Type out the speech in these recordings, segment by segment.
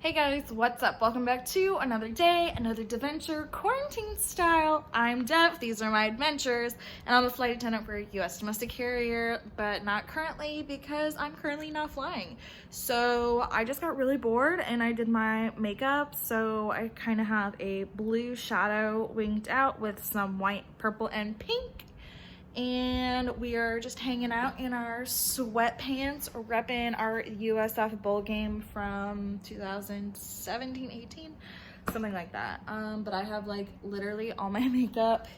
Hey guys, what's up? Welcome back to another day, another adventure, quarantine style. I'm Dev, these are my adventures, and I'm a flight attendant for a US domestic carrier, but not currently because I'm currently not flying. So I just got really bored and I did my makeup, so I kind of have a blue shadow winged out with some white, purple, and pink. And we are just hanging out in our sweatpants, repping our USF bowl game from 2017, 18, something like that. But I have like literally all my makeup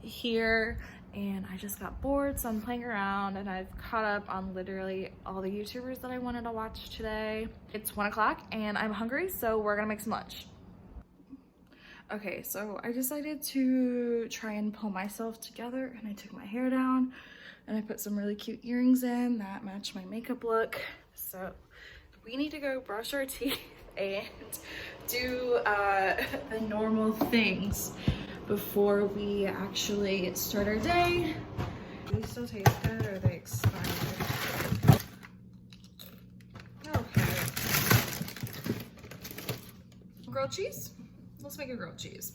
here and I just got bored, so I'm playing around and I've caught up on literally all the YouTubers that I wanted to watch today. It's 1 o'clock and I'm hungry, so we're gonna make some lunch. Okay, so I decided to try and pull myself together and I took my hair down and I put some really cute earrings in that match my makeup look. So we need to go brush our teeth and do the normal things before we actually start our day. Do they still taste good or are they expired? Okay. Grilled cheese? Let's make a grilled cheese.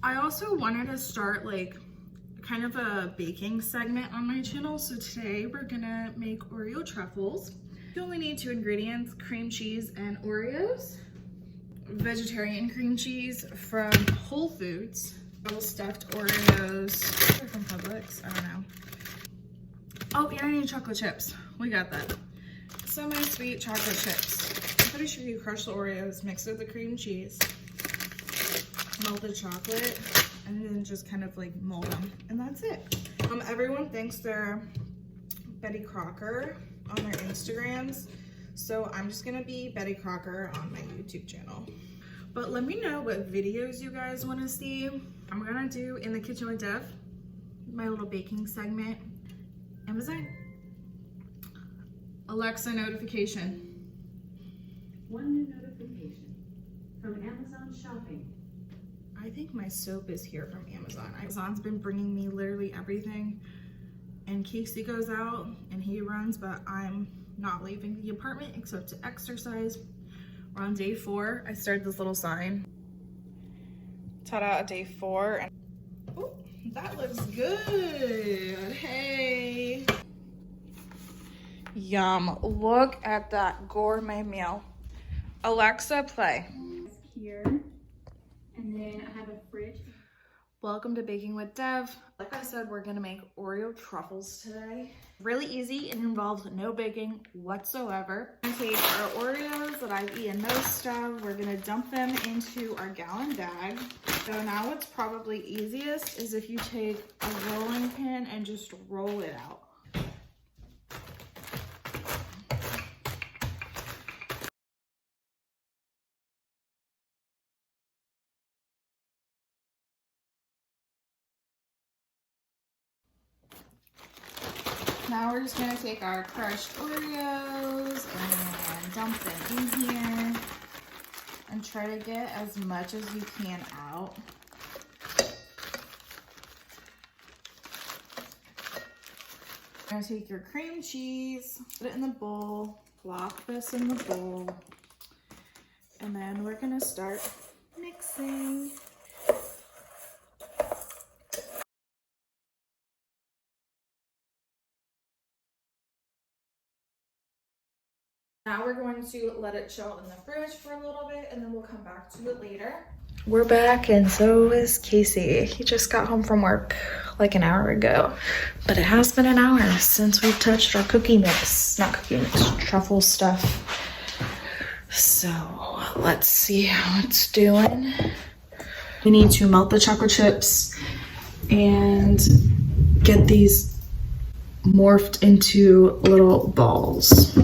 I also wanted to start like kind of a baking segment on my channel. So today we're gonna make Oreo truffles. You only need 2 ingredients, cream cheese and Oreos. Vegetarian cream cheese from Whole Foods. Little stuffed Oreos. They're from Publix, I don't know. Oh, yeah, I need chocolate chips. We got that. Semi-sweet chocolate chips. I'm pretty sure you crush the Oreos, mix it with the cream cheese, melt the chocolate, and then just kind of like mold them. And that's it. Everyone thinks they're Betty Crocker on their Instagrams. So I'm just gonna be Betty Crocker on my YouTube channel. But let me know what videos you guys wanna see. I'm gonna do In the Kitchen with Dev, my little baking segment. Amazon. Alexa notification. One new notification from Amazon Shopping. I think my soap is here from Amazon. Amazon's been bringing me literally everything. And Casey goes out and he runs, but I'm not leaving the apartment except to exercise. We're on day 4. I started this little sign. Ta-da, day 4. And ooh, that looks good. Hey. Yum. Look at that gourmet meal. Alexa, play. Here. And then I have a fridge. Welcome to Baking with Dev. Like I said, we're gonna make Oreo truffles today. Really easy. It involves no baking whatsoever. We're gonna take our Oreos that I've eaten most of. We're gonna dump them into our gallon bag. So now what's probably easiest is if you take a rolling pin and just roll it out. Now we're just gonna take our crushed Oreos and dump them in here and try to get as much as you can out. You're gonna take your cream cheese, put it in the bowl, plop this in the bowl, and then we're gonna start mixing. Now we're going to let it chill in the fridge for a little bit and then we'll come back to it later. We're back and so is Casey. He just got home from work like an hour ago, but it has been an hour since we've touched our cookie mix, not cookie mix, truffle stuff. So let's see how it's doing. We need to melt the chocolate chips and get these morphed into little balls.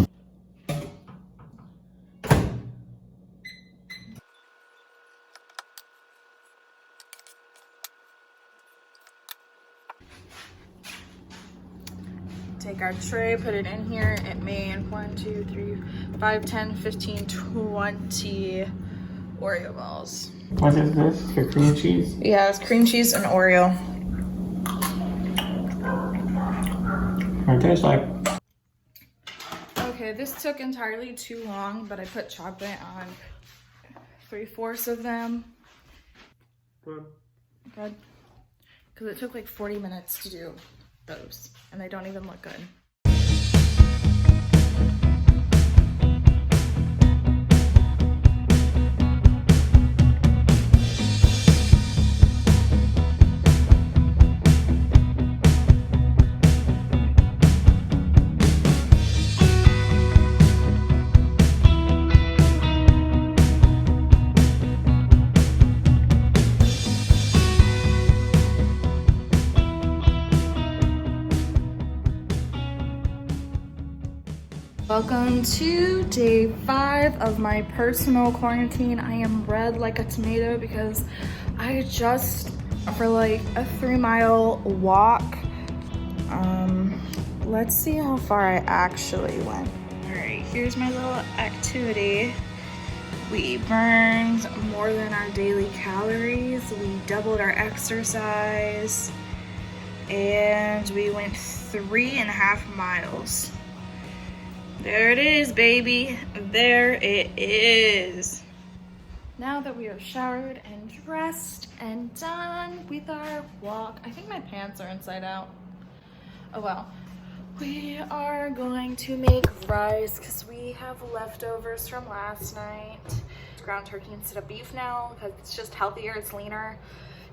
Take our tray, put it in here. It made 1, 2, 3, 5, 10, 15, 20 Oreo balls. What is this? For cream cheese? Yeah, it's cream cheese and Oreo. quarantine is like. Okay, this took entirely too long, but I put chocolate on 3/4 of them. Good. Good. Because it took like 40 minutes to do those, and they don't even look good. Welcome to day 5 of my personal quarantine. I am red like a tomato because I just, for like a 3-mile walk, let's see how far I actually went. All right, here's my little activity. We burned more than our daily calories. We doubled our exercise and we went 3.5 miles. There it is, baby. There it is. Now that we are showered and dressed and done with our walk, I think my pants are inside out. Oh well. We are going to make rice because we have leftovers from last night. Ground turkey instead of beef now because it's just healthier, it's leaner.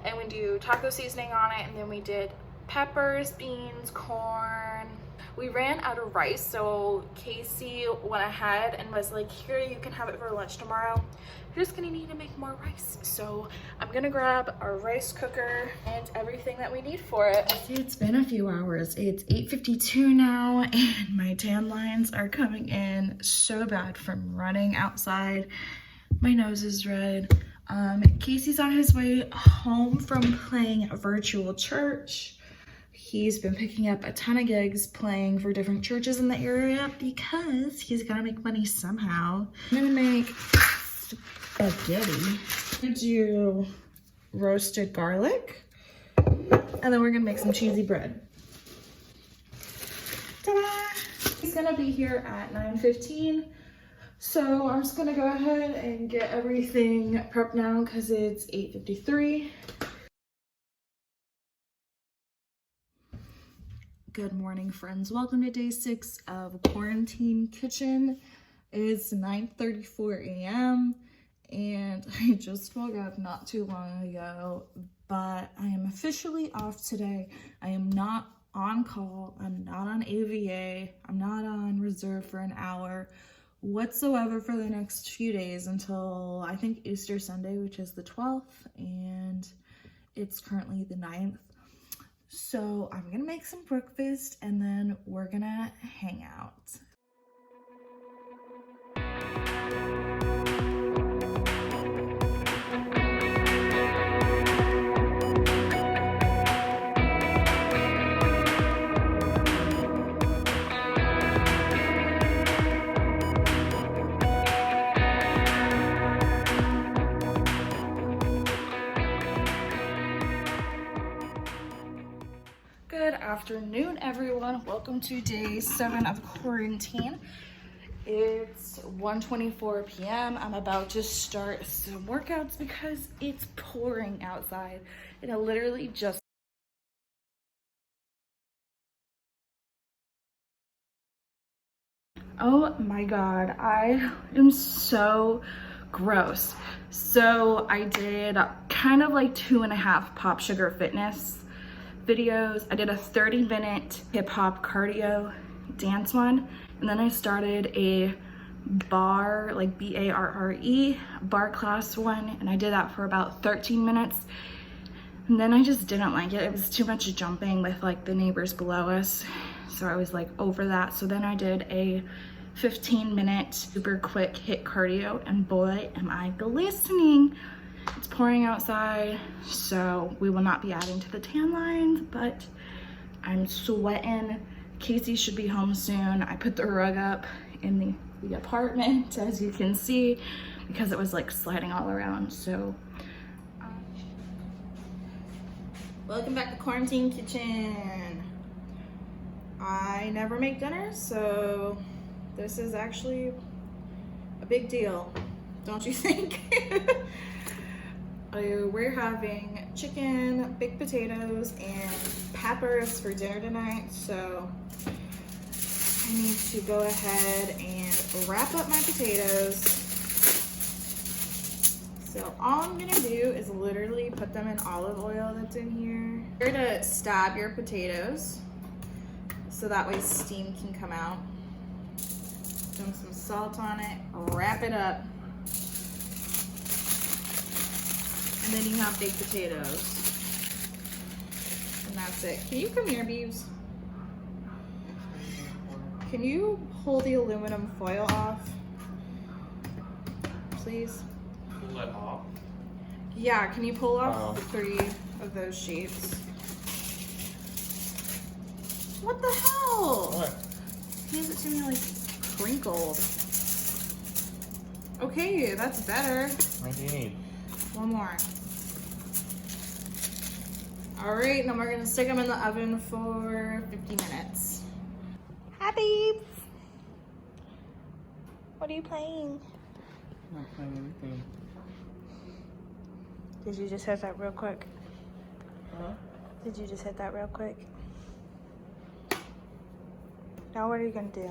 And we do taco seasoning on it, and then we did peppers, beans, corn. We ran out of rice, so Casey went ahead and was like, here, you can have it for lunch tomorrow. You're just gonna need to make more rice. So I'm gonna grab our rice cooker and everything that we need for it. It's been a few hours. It's 8:52 now, and my tan lines are coming in so bad from running outside. My nose is red. Casey's on his way home from playing virtual church. He's been picking up a ton of gigs playing for different churches in the area because he's gotta make money somehow. I'm gonna make spaghetti. I'm gonna do roasted garlic, and then we're gonna make some cheesy bread. Ta-da! He's gonna be here at 9:15, so I'm just gonna go ahead and get everything prepped now because it's 8:53. Good morning, friends. Welcome to day 6 of Quarantine Kitchen. It's 9:34 a.m. and I just woke up not too long ago, but I am officially off today. I am not on call. I'm not on AVA. I'm not on reserve for an hour whatsoever for the next few days until I think Easter Sunday, which is the 12th, and it's currently the 9th. So I'm gonna make some breakfast and then we're gonna hang out. Good afternoon, everyone. Welcome to day 7 of quarantine. It's 1:24 p.m. I'm about to start some workouts because it's pouring outside, and it literally just oh my god, I am so gross. So I did kind of like 2.5 Pop Sugar Fitness videos. I did a 30-minute hip-hop cardio dance one, and then I started a bar, like B-A-R-R-E, bar class one, and I did that for about 13 minutes. And then I just didn't like it. It was too much jumping with like the neighbors below us, so I was like over that. So then I did a 15-minute super quick HIIT cardio, and boy am I glistening. It's pouring outside, so we will not be adding to the tan lines, but I'm sweating. Casey should be home soon. I put the rug up in the apartment, as you can see, because it was like sliding all around. So welcome back to Quarantine Kitchen. I never make dinner, so this is actually a big deal, don't you think? We're having chicken, baked potatoes, and peppers for dinner tonight, so I need to go ahead and wrap up my potatoes. So all I'm gonna do is literally put them in olive oil that's in here. You're to stab your potatoes so that way steam can come out. Dump some salt on it, wrap it up. And then you have baked potatoes. And that's it. Can you come here, Beeves? Can you pull the aluminum foil off? Please? Pull that off? Yeah, can you pull off 3 of those sheets? What the hell? What? Hands it to me like crinkled. Okay, that's better. What do you need? One more. Alright, then we're gonna stick them in the oven for 50 minutes. Hi, babes. What are you playing? Not playing anything. Did you just hit that real quick? Huh? Did you just hit that real quick? Now what are you gonna do?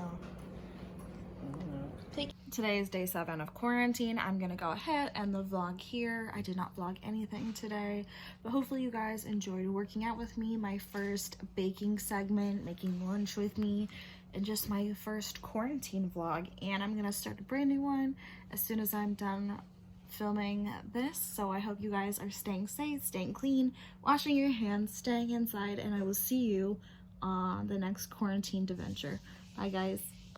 Today is day 7 of quarantine. I'm gonna go ahead and the vlog here. I did not vlog anything today, but hopefully you guys enjoyed working out with me, my first baking segment, making lunch with me, and just my first quarantine vlog. And I'm gonna start a brand new one as soon as I'm done filming this. So I hope you guys are staying safe, staying clean, washing your hands, staying inside, and I will see you on the next quarantine adventure. Bye guys.